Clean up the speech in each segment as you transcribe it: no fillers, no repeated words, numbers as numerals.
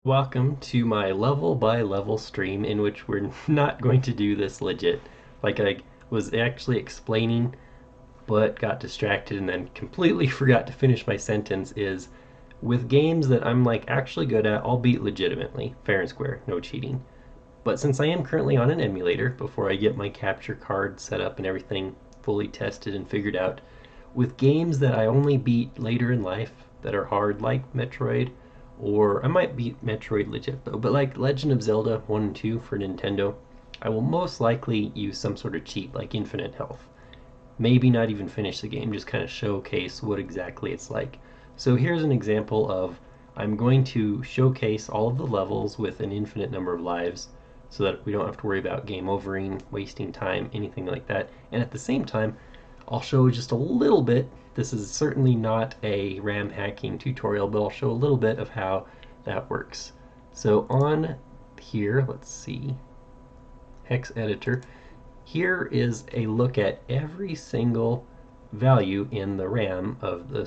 Welcome to my level by level stream in which we're not going to do this legit. Like I was actually explaining but got distracted and then completely forgot to finish my sentence is with games that I'm like actually good at, I'll beat legitimately, fair and square, no cheating. But since I am currently on an emulator before I get my capture card set up and everything fully tested and figured out, with games that I only beat later in life that are hard, like Metroid, or I might beat Metroid legit though, but like Legend of Zelda 1 and 2 for Nintendo, I will most likely use some sort of cheat like infinite health. Maybe not even finish the game, just kind of showcase what exactly it's like. So here's an example of I'm going to showcase all of the levels with an infinite number of lives so that we don't have to worry about game overing, wasting time, anything like that. And at the same time, I'll show just a little bit. This is certainly not a RAM hacking tutorial, but I'll show a little bit of how that works. So on here, let's see, hex editor. Here is a look at every single value in the RAM of the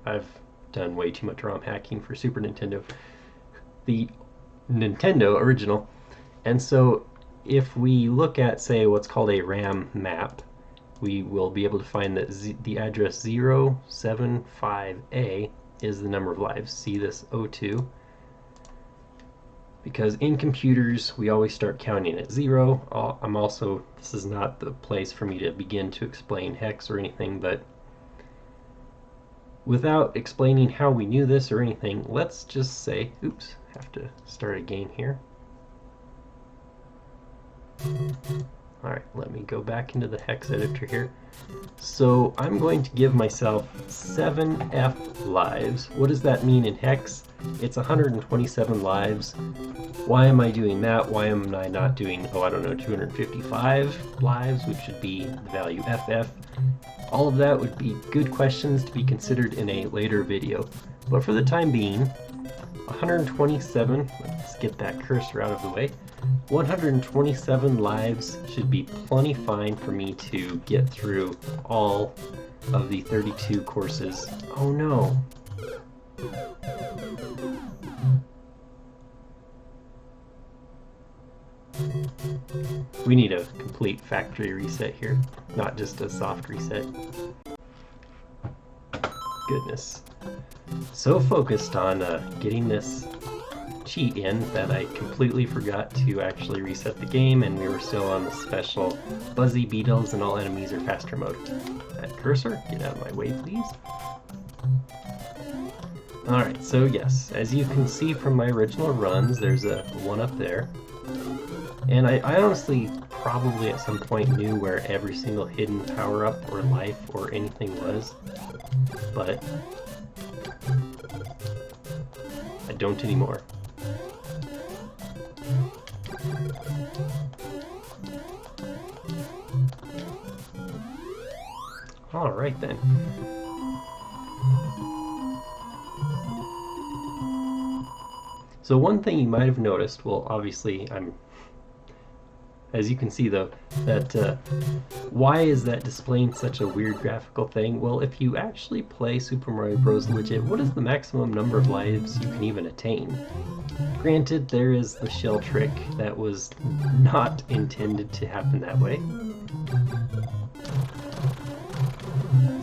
I've done way too much ROM hacking for Super Nintendo. The Nintendo original. And so if we look at, say, what's called a RAM map, we will be able to find that the address 075A is the number of lives. See this O2? Because in computers, we always start counting at 0. This is not the place for me to begin to explain hex or anything, but without explaining how we knew this or anything, let's just say, oops, have to start again here. Alright, let me go back into the hex editor here. So I'm going to give myself 7F lives. What does that mean in hex? It's 127 lives. Why am I doing that? Why am I not doing, 255 lives, which should be the value FF? All of that would be good questions to be considered in a later video. But for the time being, 127, let's get that cursor out of the way, 127 lives should be plenty fine for me to get through all of the 32 courses. Oh no. We need a complete factory reset here, not just a soft reset. Goodness. So focused on getting this cheat in that I completely forgot to actually reset the game, and we were still on the special Buzzy Beetles and all enemies are faster mode. That cursor, get out of my way please. Alright, so yes, as you can see from my original runs, there's a one up there. And I honestly probably at some point knew where every single hidden power-up or life or anything was, but I don't anymore. Alright then. So one thing you might have noticed, well obviously as you can see though, that why is that displaying such a weird graphical thing? Well, if you actually play Super Mario Bros. Legit, what is the maximum number of lives you can even attain? Granted, there is the shell trick that was not intended to happen that way.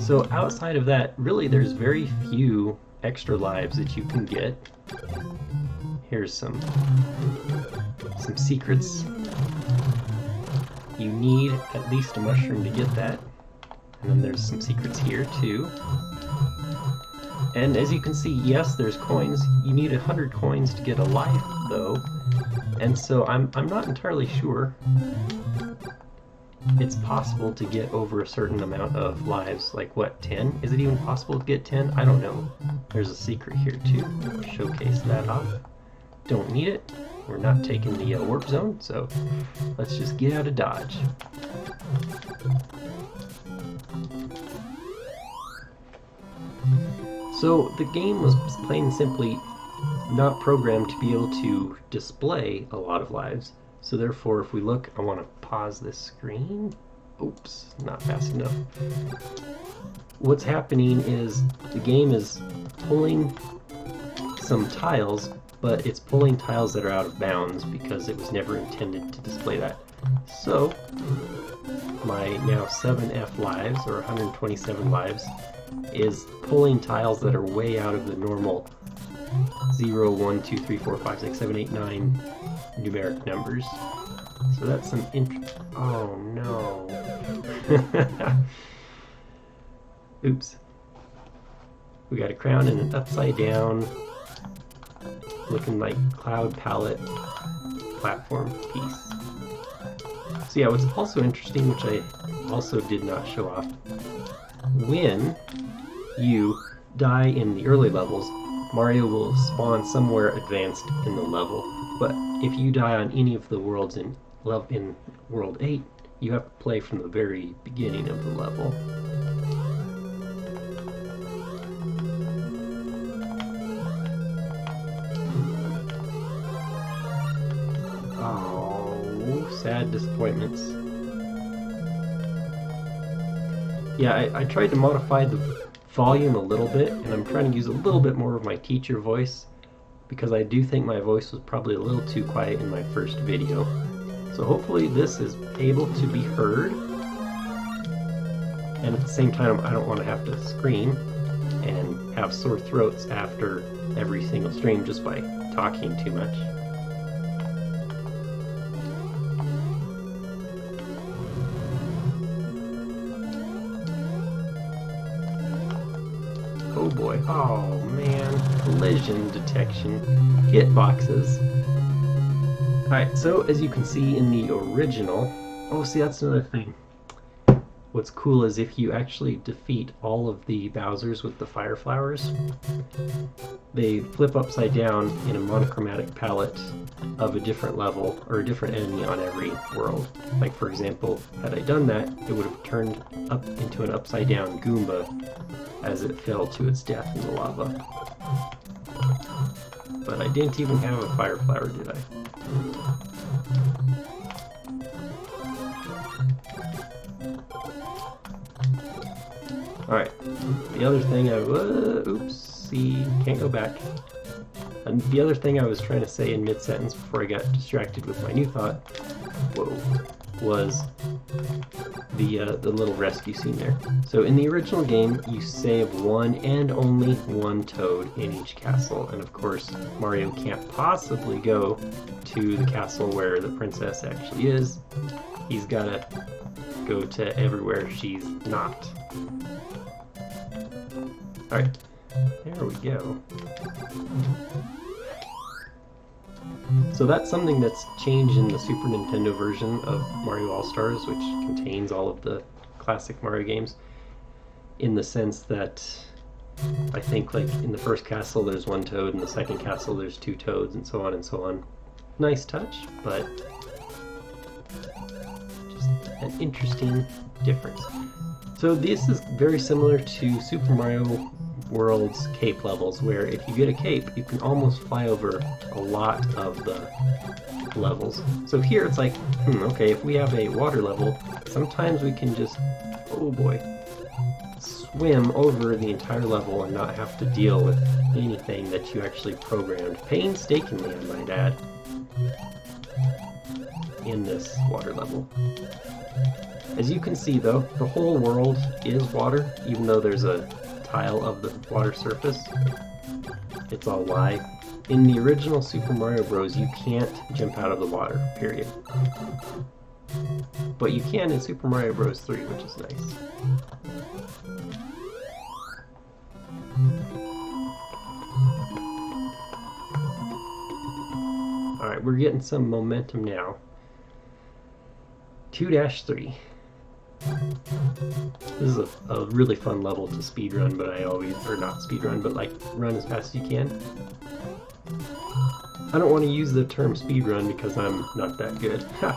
So outside of that, really there's very few extra lives that you can get. Here's some secrets. You need at least a mushroom to get that. And then there's some secrets here too. And as you can see, yes, there's coins. You need 100 coins to get a life though. And so I'm not entirely sure it's possible to get over a certain amount of lives. Like what, 10? Is it even possible to get 10? I don't know. There's a secret here too. Showcase that off. Don't need it. We're not taking the warp zone, so let's just get out of Dodge. So the game was plain and simply not programmed to be able to display a lot of lives. So therefore, if we look, I want to pause this screen. Oops, not fast enough. What's happening is the game is pulling some tiles, but it's pulling tiles that are out of bounds because it was never intended to display that. So my now 7F lives, or 127 lives, is pulling tiles that are way out of the normal 0, 1, 2, 3, 4, 5, 6, 7, 8, 9 numeric numbers. So that's some oh no. Oops. We got a crown and an upside down looking like cloud palette platform piece. So yeah, what's also interesting, which I also did not show off, when you die in the early levels, Mario will spawn somewhere advanced in the level, but if you die on any of the worlds in World 8, you have to play from the very beginning of the level. Oh, sad disappointments. Yeah, I tried to modify the volume a little bit, and I'm trying to use a little bit more of my teacher voice, because I do think my voice was probably a little too quiet in my first video. So hopefully this is able to be heard, and at the same time I don't want to have to scream and have sore throats after every single stream just by talking too much. Oh boy, oh man, collision detection, hitboxes. Alright, so as you can see in the original, oh see, that's another thing. What's cool is if you actually defeat all of the Bowsers with the fire flowers, they flip upside down in a monochromatic palette of a different level or a different enemy on every world. Like for example, had I done that, it would have turned up into an upside down Goomba as it fell to its death in the lava. But I didn't even have a fire flower, did I? Alright, the other thing oopsie, can't go back. And the other thing I was trying to say in mid-sentence before I got distracted with my new thought, was the little rescue scene there. So in the original game, you save one and only one toad in each castle, and of course Mario can't possibly go to the castle where the princess actually is. He's gotta go to everywhere she's not. Alright, there we go. So that's something that's changed in the Super Nintendo version of Mario All-Stars, which contains all of the classic Mario games, in the sense that I think like in the first castle there's one toad, in the second castle there's two toads, and so on and so on. Nice touch, but just an interesting difference. So this is very similar to Super Mario World's cape levels, where if you get a cape, you can almost fly over a lot of the levels. So here it's like, okay, if we have a water level, sometimes we can just, oh boy, swim over the entire level and not have to deal with anything that you actually programmed painstakingly, I might add, in this water level. As you can see though, the whole world is water, even though there's a tile of the water surface. It's all live. In the original Super Mario Bros. You can't jump out of the water, period. But you can in Super Mario Bros. 3, which is nice. Alright, we're getting some momentum now. 2-3. This is a really fun level to speedrun, but not speedrun, but like run as fast as you can. I don't want to use the term speedrun because I'm not that good. Ha!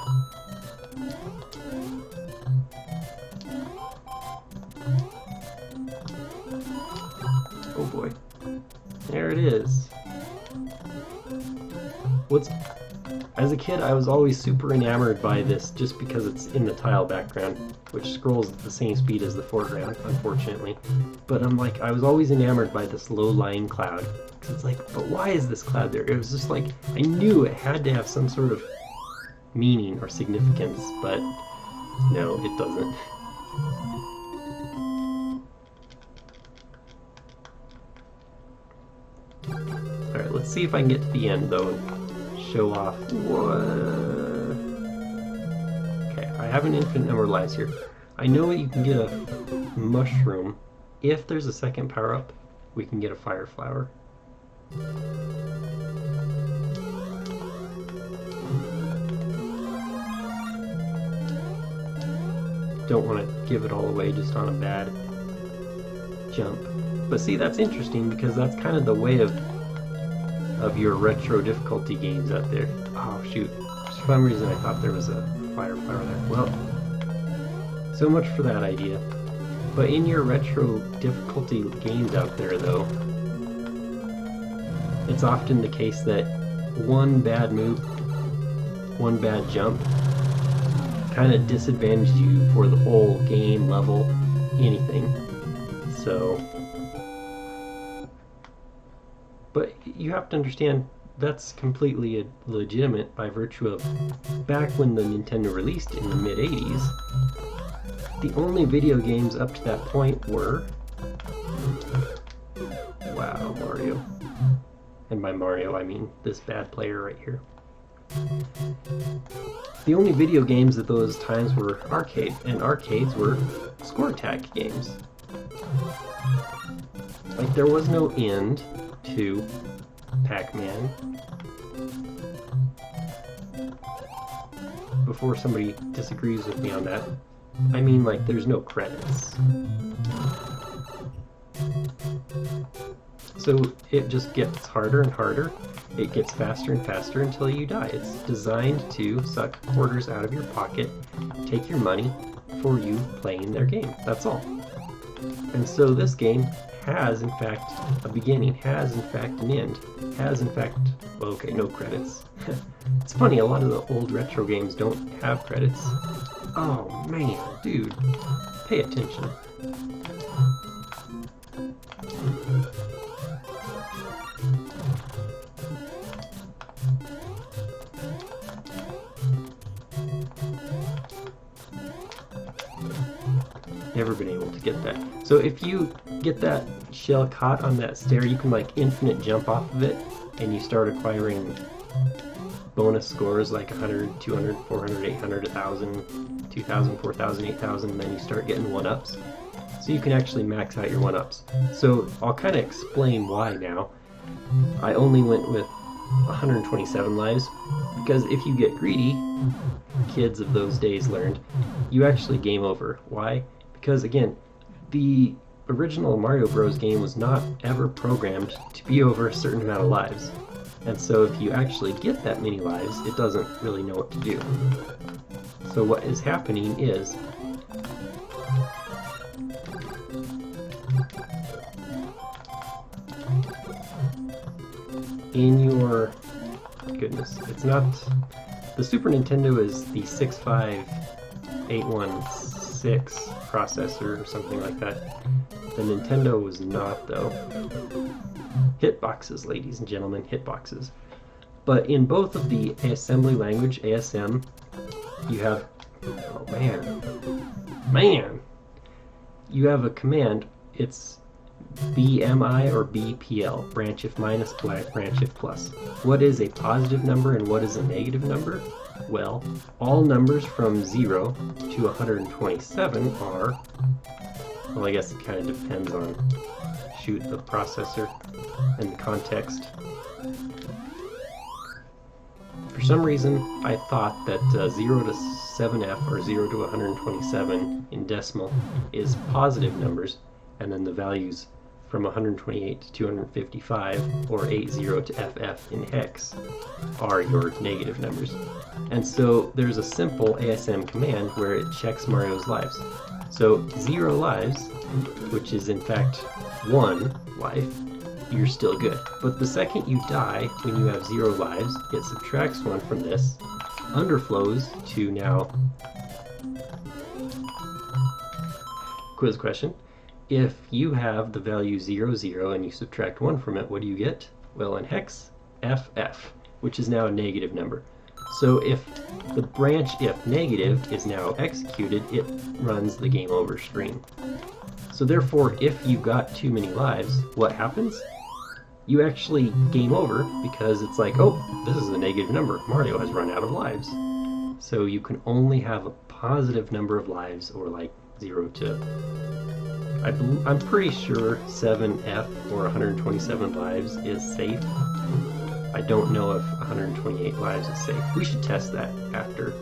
Oh boy. There it is. As a kid, I was always super enamored by this just because it's in the tile background. which scrolls at the same speed as the foreground, unfortunately. But I'm like, I was always enamored by this low-lying cloud. Because it's like, but why is this cloud there? It was just like, I knew it had to have some sort of meaning or significance, but no, it doesn't. Alright, let's see if I can get to the end, though, and show off what... Okay, I have an infinite number of lives here. I know you can get a mushroom. If there's a second power-up, we can get a fire flower. Don't want to give it all away just on a bad jump. But see, that's interesting because that's kind of the way of your retro difficulty games out there. Oh shoot, for some reason I thought there was a fire flower there. Well, so much for that idea. But in your retro difficulty games out there though, it's often the case that one bad move, one bad jump kind of disadvantages you for the whole game, level, anything. So, but you have to understand that's completely legitimate by virtue of back when the Nintendo released in the mid-80s, the only video games up to that point were, wow, Mario. And by Mario I mean this bad player right here. The only video games at those times were arcade, and arcades were score attack games. Like, there was no end to Pac-Man. Before somebody disagrees with me on that, I mean, like, there's no credits. So it just gets harder and harder. It gets faster and faster until you die. It's designed to suck quarters out of your pocket, take your money for you playing their game. That's all. And so this game has, in fact, a beginning, has, in fact, an end, has, in fact, well, okay, no credits. It's funny, a lot of the old retro games don't have credits. Oh, man, dude, pay attention. Never been able to get that. So if you get that shell caught on that stair, you can like infinite jump off of it, and you start acquiring bonus scores like 100, 200, 400, 800, 1,000, 2,000, 4,000, 8,000, and then you start getting 1-ups. So you can actually max out your 1-ups. So I'll kind of explain why now. I only went with 127 lives, because if you get greedy, kids of those days learned, you actually game over. Why? Because again, the original Mario Bros. Game was not ever programmed to be over a certain amount of lives. And so if you actually get that many lives, it doesn't really know what to do. So what is happening is, in your, goodness, it's not, the Super Nintendo is the 65816 processor or something like that. The Nintendo was not, though. Hitboxes, ladies and gentlemen, hitboxes. But in both of the assembly language, ASM, you have, oh man, you have a command, it's BMI or BPL, branch if minus, branch if plus. What is a positive number and what is a negative number? Well, all numbers from 0 to 127 are, well, I guess it kind of depends on, the processor and the context. For some reason, I thought that 0 to 7F or 0 to 127 in decimal is positive numbers, and then the values from 128 to 255 or 80 to FF in hex are your negative numbers. And so there's a simple ASM command where it checks Mario's lives. So 0 lives, which is in fact 1 life, you're still good. But the second you die, when you have 0 lives, it subtracts 1 from this, underflows to now quiz question. If you have the value 0, 0 and you subtract 1 from it, what do you get? Well, in hex, FF, which is now a negative number. So if the branch if negative is now executed, it runs the game over screen. So therefore, if you got too many lives, what happens? You actually game over because it's like, oh, this is a negative number. Mario has run out of lives. So you can only have a positive number of lives, or like 0 to... I'm pretty sure 7F or 127 lives is safe. I don't know if 128 lives is safe. We should test that after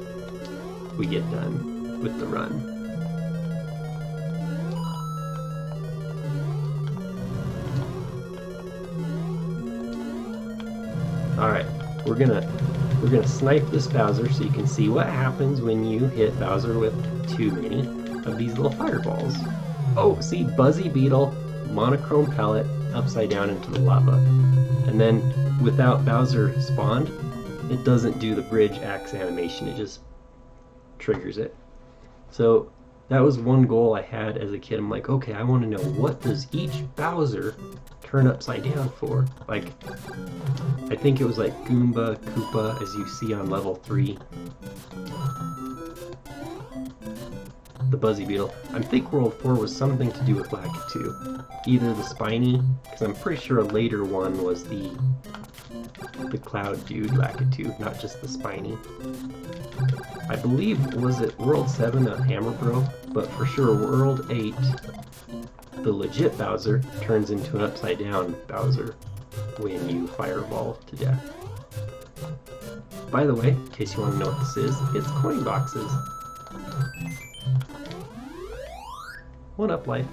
we get done with the run. Alright, we're gonna snipe this Bowser so you can see what happens when you hit Bowser with too many of these little fireballs. Oh, see, Buzzy Beetle, monochrome pellet, upside down into the lava. And then without Bowser spawned, it doesn't do the bridge axe animation, it just triggers it. So that was one goal I had as a kid. I'm like, okay, I want to know, what does each Bowser turn upside down for? Like, I think it was like Goomba, Koopa, as you see on level 3. The Buzzy Beetle. I think World 4 was something to do with Lakitu. Either the Spiny, because I'm pretty sure a later one was the Cloud Dude Lakitu, not just the Spiny. I believe, was it World 7 a Hammer Bro? But for sure World 8, the legit Bowser turns into an upside down Bowser when you fireball to death. By the way, in case you want to know what this is, it's coin boxes. 1-up life.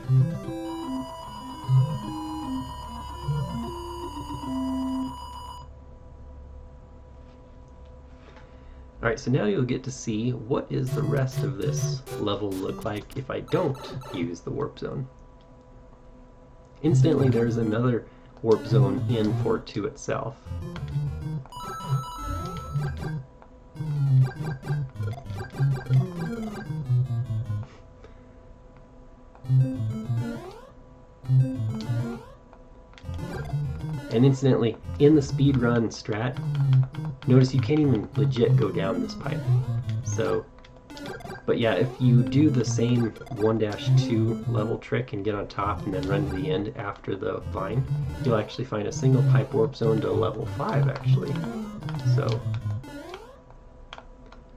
Alright, so now you'll get to see what is the rest of this level look like if I don't use the warp zone. Instantly there's another warp zone in Fort 2 itself. And incidentally, in the speedrun strat, notice you can't even legit go down this pipe. So, but yeah, if you do the same 1-2 level trick and get on top and then run to the end after the vine, you'll actually find a single pipe warp zone to level 5 actually. So,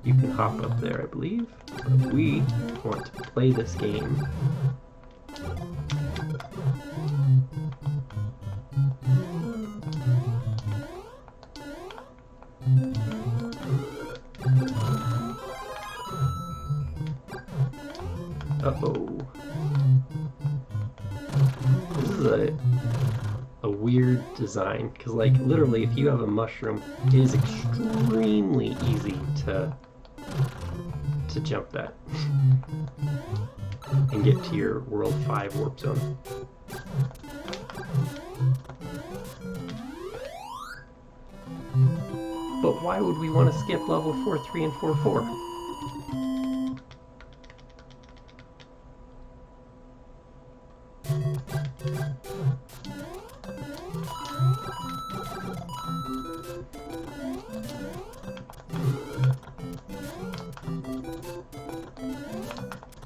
you can hop up there, I believe, but we want to play this game. Uh-oh. This is a weird design, because like literally if you have a mushroom, it is extremely easy to jump that and get to your World 5 warp zone. But why would we want to skip level 4-3 and 4-4?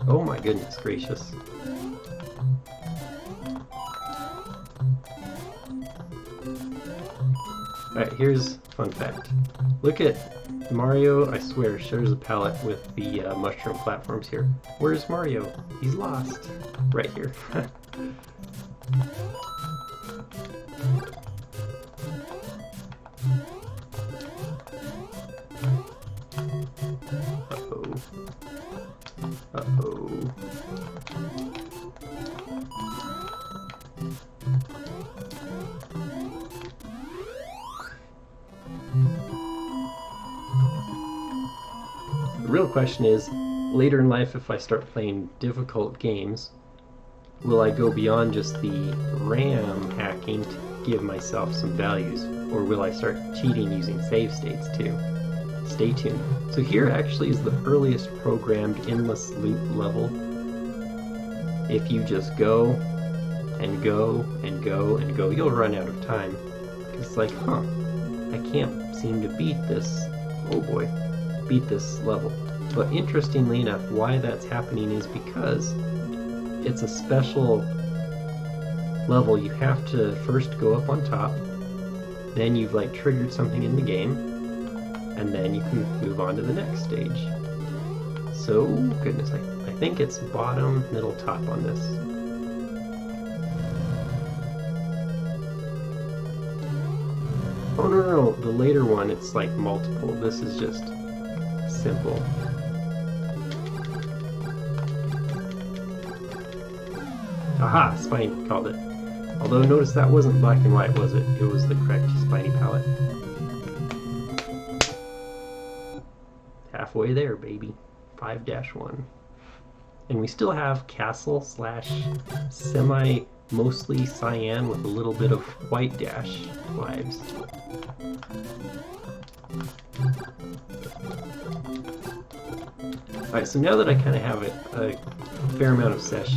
Oh my goodness gracious. Alright, here's a fun fact. Look at Mario, I swear, shares a palette with the mushroom platforms here. Where's Mario? He's lost. Right here. Uh-oh. Uh-oh. The real question is, later in life if I start playing difficult games, will I go beyond just the RAM hacking to give myself some values, or will I start cheating using save states too? Stay tuned. So here actually is the earliest programmed endless loop level. if you just go and go and go and go, you'll run out of time. It's like, huh, I can't seem to beat this. Oh boy, beat this level. But interestingly enough, why that's happening is because it's a special level. You have to first go up on top, then you've like triggered something in the game, and then you can move on to the next stage. So, goodness, I think it's bottom, middle, top on this. Oh no, the later one, it's like multiple. This is just simple. Aha, Spiny called it. Although notice that wasn't black and white, was it? It was the correct Spiny palette. Halfway there, baby. 5-1. And we still have castle slash semi mostly cyan with a little bit of white dash vibes. Alright, so now that I kind of have a fair amount of sesh.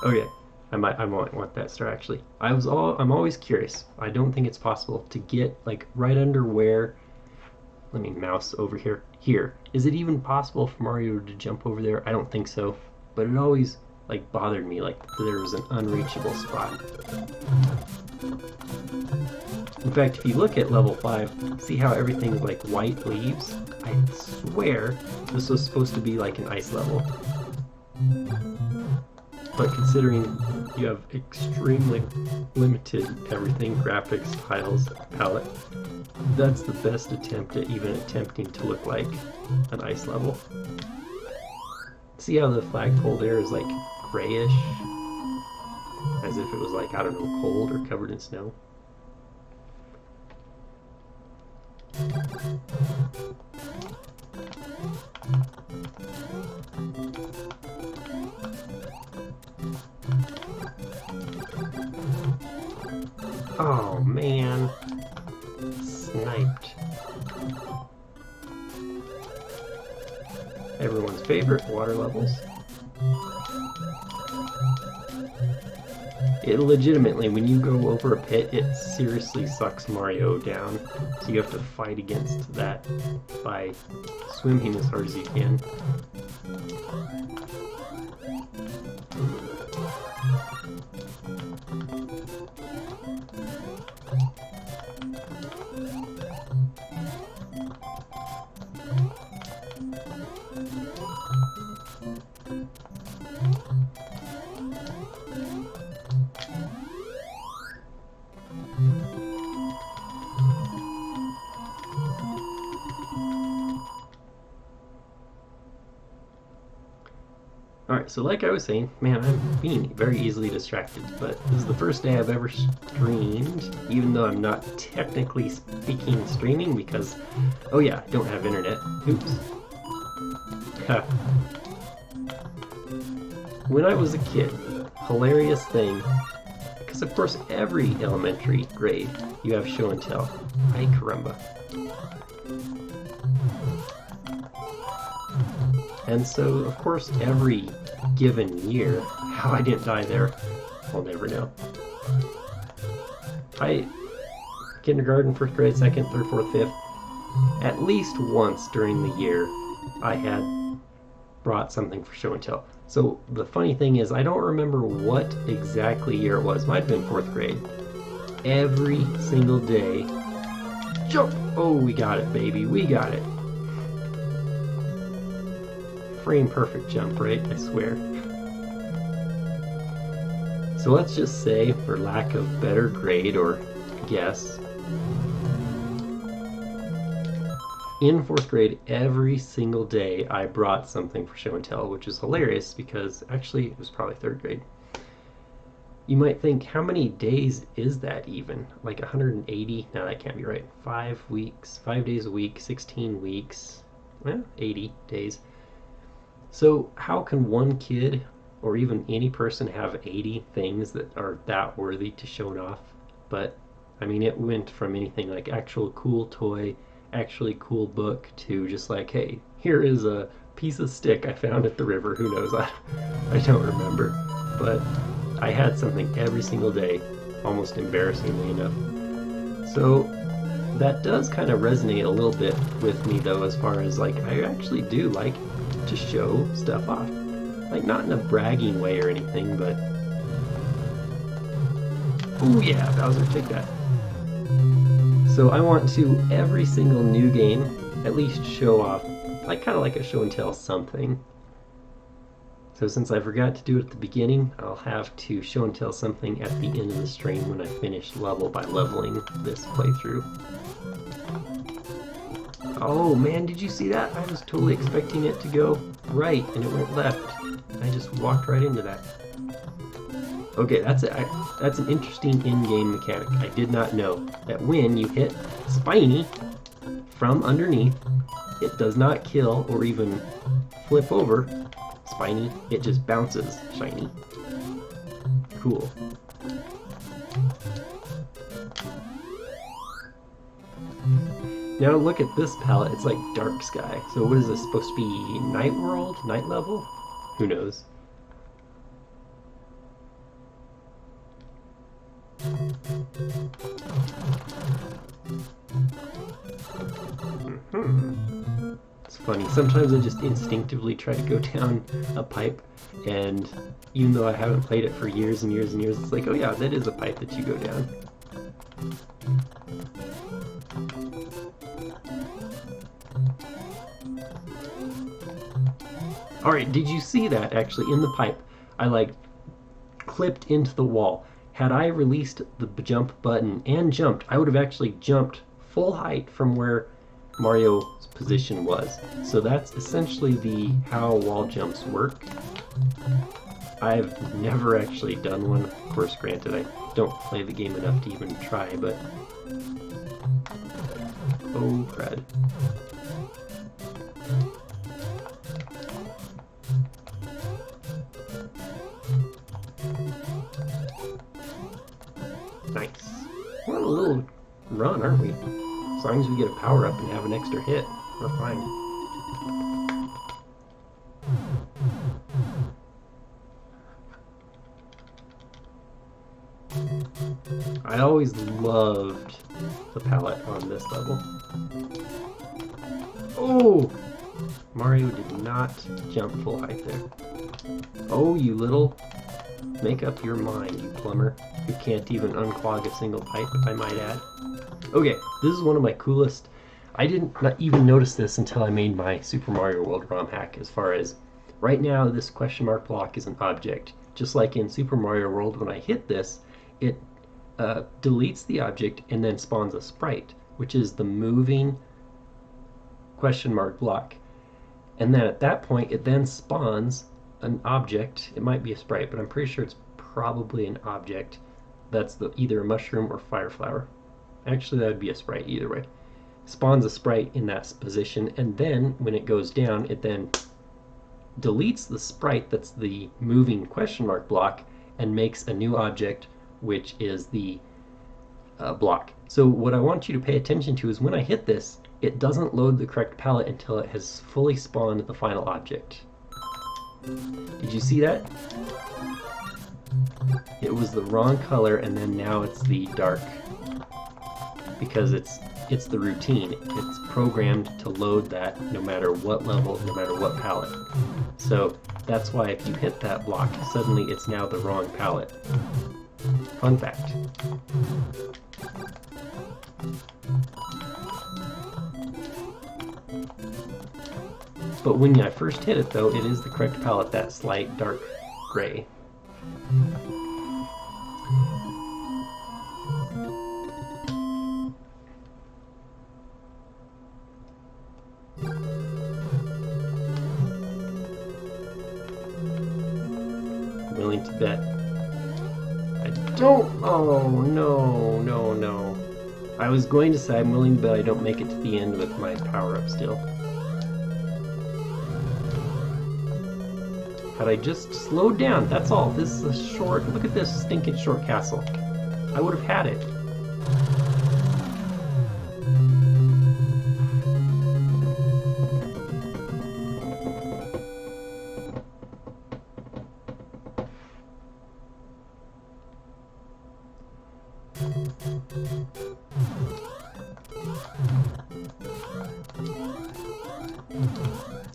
Oh yeah, I might want that star actually. I'm always curious. I don't think it's possible to get like right under where. Let me mouse over here. Here, is it even possible for Mario to jump over there? I don't think so, but it always like bothered me, like there was an unreachable spot. In fact, if you look at level 5, see how everything is like white leaves? I swear this was supposed to be like an ice level. But considering you have extremely limited everything, graphics, tiles, palette, that's the best attempt at even attempting to look like an ice level. See how the flagpole there is like grayish? As if it was like, I don't know, cold or covered in snow. Oh man, sniped. Everyone's favorite water levels. It legitimately, when you go over a pit, it seriously sucks Mario down. So you have to fight against that by swimming as hard as you can. Alright, so like I was saying, man, I'm being very easily distracted, but this is the first day I've ever streamed, even though I'm not technically speaking streaming because, oh yeah, I don't have internet. Oops. When I was a kid, hilarious thing, because of course every elementary grade you have show and tell. Ay caramba. And so, of course, every given year, how I didn't die there, I'll never know. Kindergarten, first grade, second, third, fourth, fifth, at least once during the year, I had brought something for show and tell. So the funny thing is, I don't remember what exactly year it was. Might have been fourth grade. Every single day, jump! Oh, we got it, baby, we got it. Frame perfect jump, right? I swear. So let's just say, for lack of better grade or guess, in fourth grade, every single day I brought something for show and tell, which is hilarious because actually it was probably third grade. You might think, how many days is that even? Like 180? No, that can't be right. 5 weeks, 5 days a week, 16 weeks, well, 80 days. So how can one kid or even any person have 80 things that are that worthy to show off? But I mean, it went from anything like actual cool toy, actually cool book, to just like, hey, here is a piece of stick I found at the river. Who knows? I don't remember. But I had something every single day, almost embarrassingly enough. So that does kind of resonate a little bit with me, though, as far as like I actually do like to show stuff off. Like, not in a bragging way or anything, but... Oh yeah, Bowser, take that. So I want to, every single new game, at least show off, like kind of like a show and tell something. So since I forgot to do it at the beginning, I'll have to show and tell something at the end of the stream when I finish level by leveling this playthrough. Oh man, did you see that? I was totally expecting it to go right and it went left. I just walked right into that. Okay, that's an interesting in-game mechanic. I did not know that when you hit Spiny from underneath, it does not kill or even flip over Spiny, it just bounces Shiny. Cool. Now look at this palette, it's like dark sky. So what is this supposed to be? Night world? Night level? Who knows? It's funny, sometimes I just instinctively try to go down a pipe, and even though I haven't played it for years and years and years, it's like, oh yeah, that is a pipe that you go down. Alright, did you see that actually in the pipe? I like clipped into the wall. Had I released the jump button and jumped, I would have actually jumped full height from where Mario's position was. So that's essentially how wall jumps work. I've never actually done one. Of course, granted, I don't play the game enough to even try, but... Oh, crud. Nice. We're on a little run, aren't we? As long as we get a power up and have an extra hit, we're fine. I always loved the palette on this level. Oh! Mario did not jump full height there. Oh, you little... Make up your mind, you plumber. You can't even unclog a single pipe, if I might add. Okay, this is one of my coolest... I didn't not even notice this until I made my Super Mario World ROM hack, as far as... Right now, this question mark block is an object. Just like in Super Mario World, when I hit this, it deletes the object and then spawns a sprite, which is the moving question mark block. And then at that point, it then spawns an object. It might be a sprite, but I'm pretty sure it's probably an object. That's either a mushroom or fire flower. Actually, that would be a sprite either way. Spawns a sprite in that position, and then when it goes down, it then deletes the sprite that's the moving question mark block and makes a new object, which is the block. So what I want you to pay attention to is when I hit this, it doesn't load the correct palette until it has fully spawned the final object. Did you see that? It was the wrong color, and then now it's the dark. Because it's the routine. It's programmed to load that no matter what level, no matter what palette. So that's why if you hit that block, suddenly it's now the wrong palette. Fun fact. But when I first hit it, though, it is the correct palette, that slight dark gray. Willing to bet. I don't... Oh, no, no, no. I was going to say I'm willing to bet I don't make it to the end with my power-up still. Had I just slowed down, that's all. This is a short... Look at this stinking short castle. I would have had it.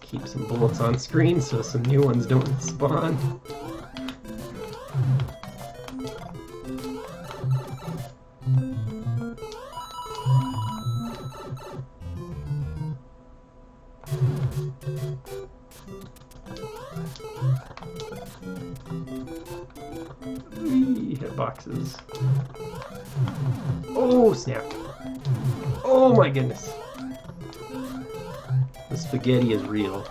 Keep some bullets on screen so some new ones don't spawn. Hitboxes. Oh, snap. Oh my goodness. The spaghetti is real.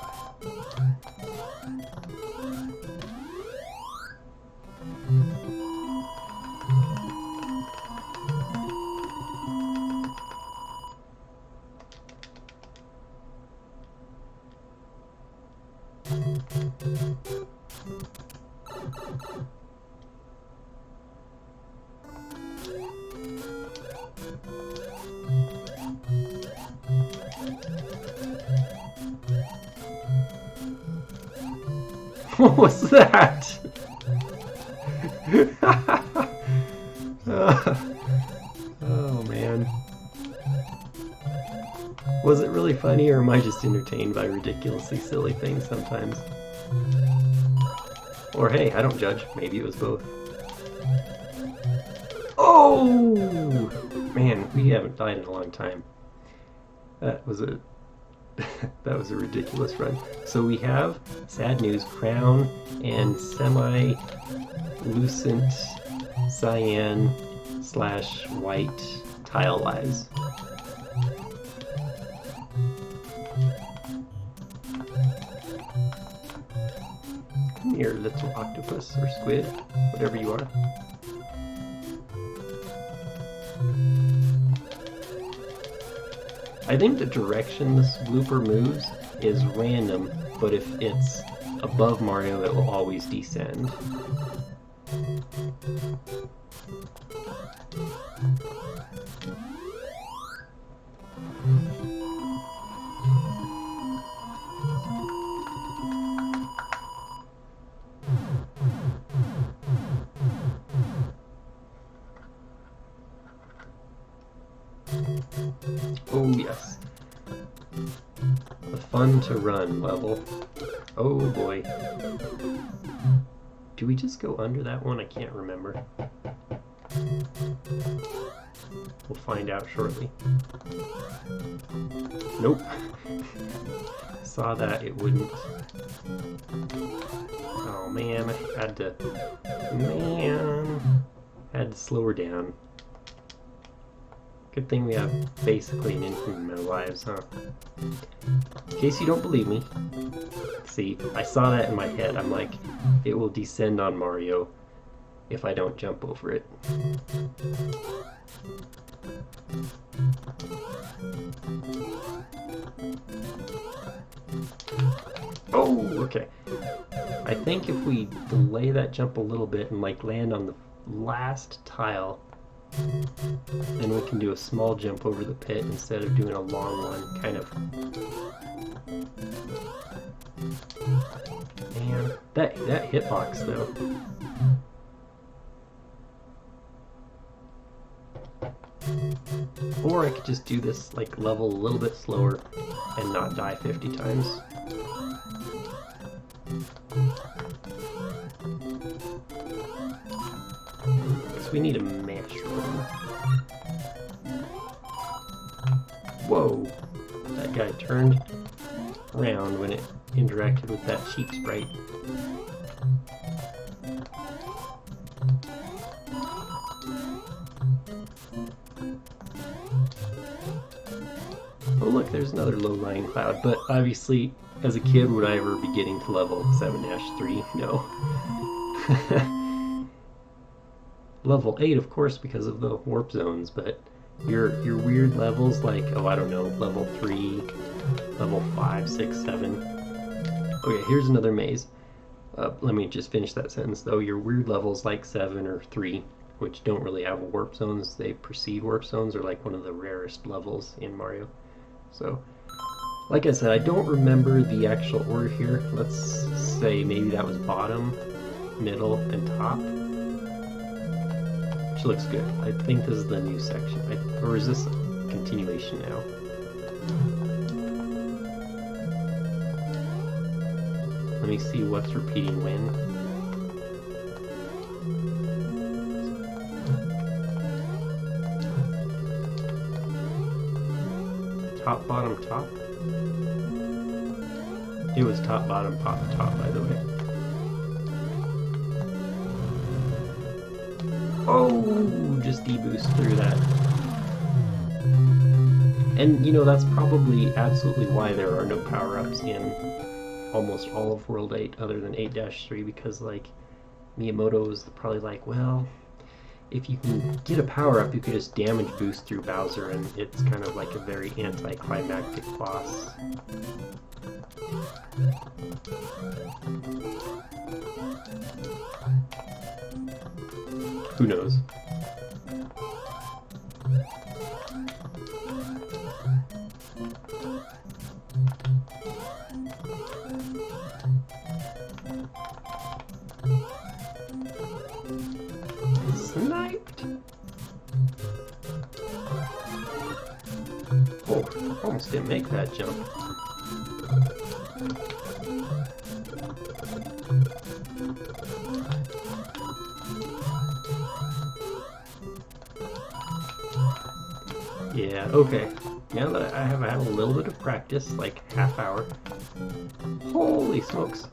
What was that? Oh man. Was it really funny, or am I just entertained by ridiculously silly things sometimes? Or hey, I don't judge. Maybe it was both. Oh! Man, we haven't died in a long time. That was a that was a ridiculous run. So we have sad news, crown and semi-lucent cyan / white tile lives. Come here, little octopus or squid, whatever you are. I think the direction this blooper moves is random, but if it's above Mario, it will always descend. Oh yes. The fun to run level. Oh boy. Do we just go under that one? I can't remember. We'll find out shortly. Nope. Saw that it wouldn't. Oh man, I had to slow her down. Good thing we have basically an infinite amount of lives, huh? In case you don't believe me, see, I saw that in my head. I'm like, it will descend on Mario if I don't jump over it. Oh, okay. I think if we delay that jump a little bit and like land on the last tile, then we can do a small jump over the pit instead of doing a long one, kind of. Man, that hitbox though. Or I could just do this like level a little bit slower and not die 50 times. Because we need a mushroom. Whoa! That guy turned around when it interacted with that cheap sprite. Oh look, there's another low-lying cloud, but obviously, as a kid, would I ever be getting to level 7-3? No. Level 8, of course, because of the warp zones, but your weird levels like, oh, I don't know, level 3, level 5, 6, 7. Okay, here's another maze. Let me just finish that sentence, though. Your weird levels like 7 or 3, which don't really have warp zones, they precede warp zones, are like one of the rarest levels in Mario. So, like I said, I don't remember the actual order here. Let's say maybe that was bottom, middle, and top. which looks good. I think this is the new section. Or is this a continuation now? Let me see what's repeating when. Top, bottom, top? It was top, bottom, top, top, by the way. Oh, just deboost through that. And, you know, that's probably absolutely why there are no power-ups in almost all of World 8 other than 8-3, because, like, Miyamoto was probably like, well, if you can get a power-up, you can just damage boost through Bowser, and it's kind of like a very anticlimactic boss. Who knows? Sniped! Oh, almost didn't make that jump. Yeah, okay. Now that I have had a little bit of practice, like half hour. Holy smokes.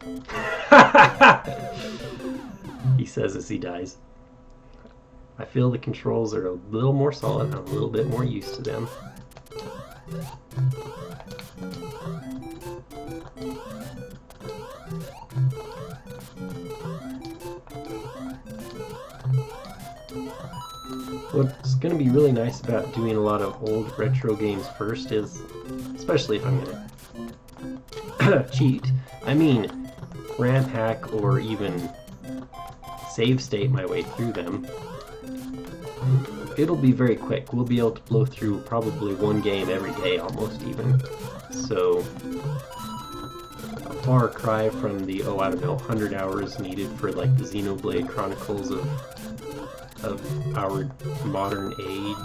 He says as he dies. I feel the controls are a little more solid and I'm a little bit more used to them. What's going to be really nice about doing a lot of old retro games first is, especially if I'm going to cheat, I mean RAM hack or even save state my way through them, it'll be very quick. We'll be able to blow through probably one game every day almost even. So a far cry from the, oh I don't know, 100 hours needed for like the Xenoblade Chronicles of our modern age.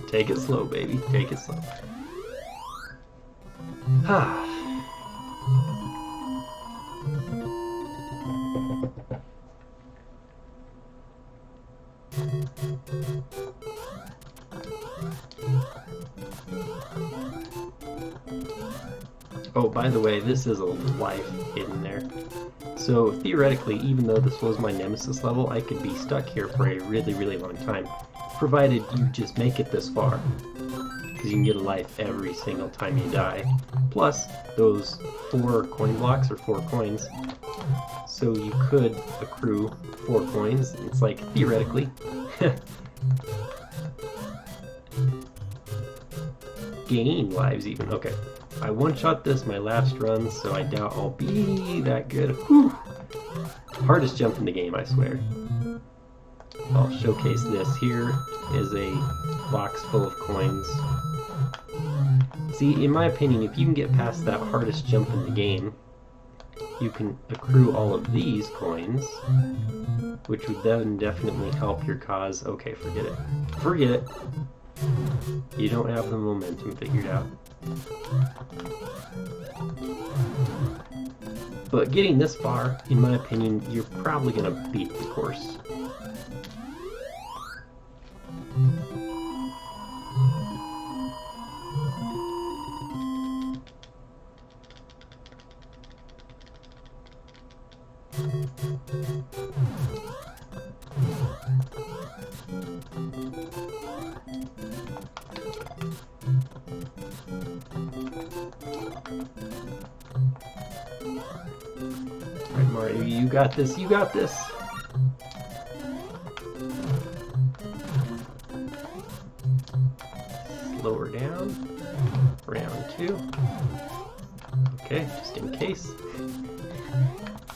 Take it slow, baby. Take it slow. Ah. Oh, by the way, this is a life hidden there. So theoretically, even though this was my Nemesis level, I could be stuck here for a really, really long time, provided you just make it this far. Because you can get a life every single time you die. Plus, those 4 coin blocks are 4 coins. So you could accrue 4 coins. It's like, theoretically. Gain lives even. Okay. I one-shot this my last run, so I doubt I'll be that good. Whew. Hardest jump in the game, I swear. I'll showcase this. Here is a box full of coins. See, in my opinion, if you can get past that hardest jump in the game, you can accrue all of these coins, which would then definitely help your cause. Okay, forget it. Forget it. You don't have the momentum figured out. But getting this far, in my opinion, you're probably going to beat the course. Alright, Mario, you got this, you got this! Slow her down. Round 2. Okay, just in case.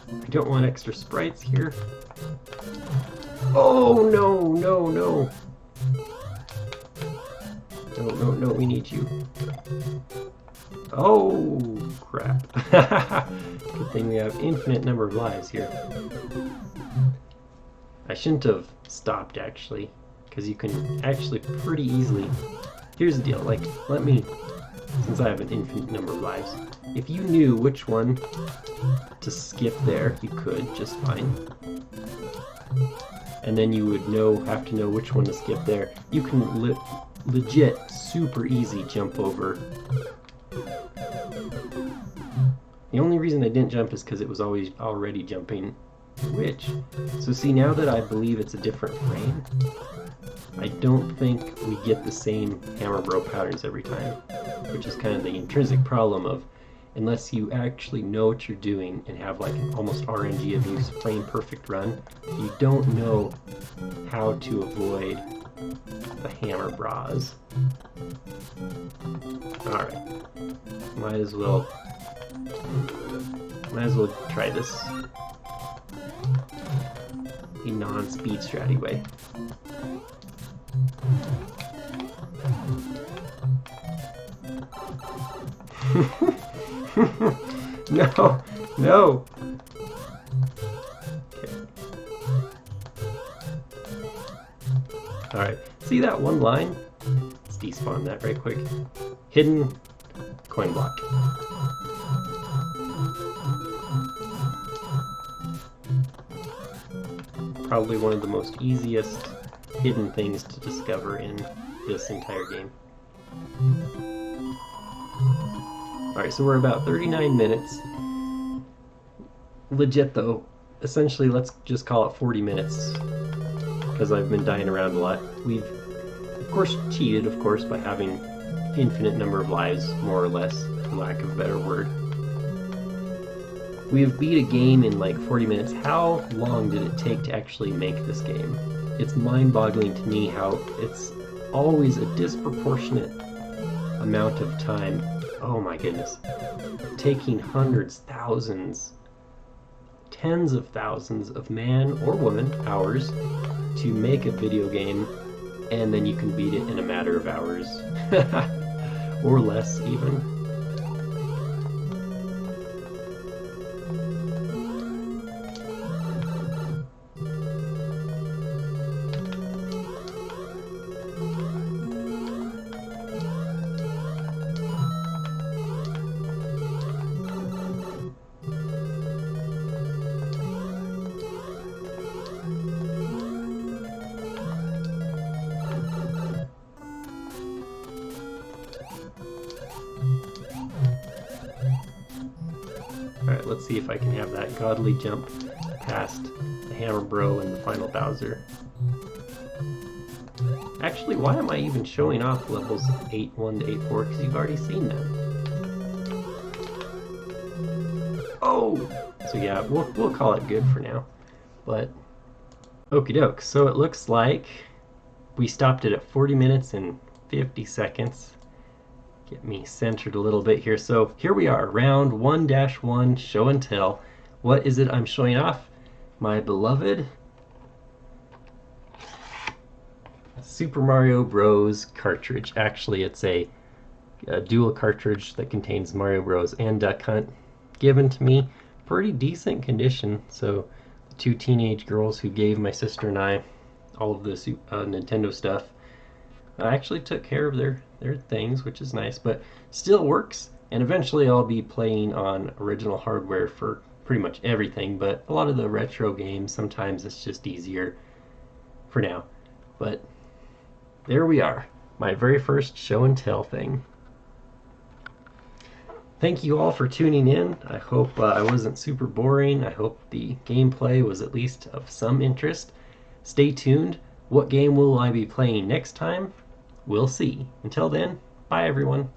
I don't want extra sprites here. Oh, no, no, no! no, we need you. Oh, crap. Good thing we have infinite number of lives here. I shouldn't have stopped, actually, because you can actually pretty easily... Here's the deal, like, let me... Since I have an infinite number of lives, if you knew which one to skip there, you could just fine. And then you would have to know which one to skip there. You can legit super easy jump over. The only reason I didn't jump is because it was always already jumping which. So see, now that I believe it's a different frame, I don't think we get the same hammer bro patterns every time, which is kind of the intrinsic problem of, unless you actually know what you're doing and have like an almost RNG of use frame perfect run, you don't know how to avoid the hammer bras. Alright, might as well try this the non-speed stratty way. No, no. Okay. All right. See that one line? Let's despawn that right quick. Hidden coin block. Probably one of the most easiest hidden things to discover in this entire game. Alright, so we're about 39 minutes. Legit though, essentially let's just call it 40 minutes, because I've been dying around a lot. We've, of course, cheated, of course, by having infinite number of lives, more or less, for lack of a better word. We have beat a game in like 40 minutes. How long did it take to actually make this game? It's mind-boggling to me how it's always a disproportionate amount of time. Oh my goodness. Taking hundreds, thousands, tens of thousands of man or woman hours to make a video game, and then you can beat it in a matter of hours. Or less even. Alright, let's see if I can have that godly jump past the Hammer Bro and the final Bowser. Actually, why am I even showing off levels 8-1 to 8-4? Because you've already seen them. Oh! So yeah, we'll call it good for now. But, okie doke. So it looks like we stopped it at 40 minutes and 50 seconds. Get me centered a little bit here. So here we are, round 1-1, show and tell. What is it I'm showing off? My beloved Super Mario Bros. Cartridge. Actually, it's a dual cartridge that contains Mario Bros. And Duck Hunt, given to me. Pretty decent condition. So the two teenage girls who gave my sister and I all of the Nintendo stuff I actually took care of their things, which is nice, but still works. And eventually I'll be playing on original hardware for pretty much everything, but a lot of the retro games, sometimes it's just easier for now. But there we are, my very first show and tell thing. Thank you all for tuning in. I hope I wasn't super boring. I hope the gameplay was at least of some interest. Stay tuned. What game will I be playing next time? We'll see. Until then, bye everyone.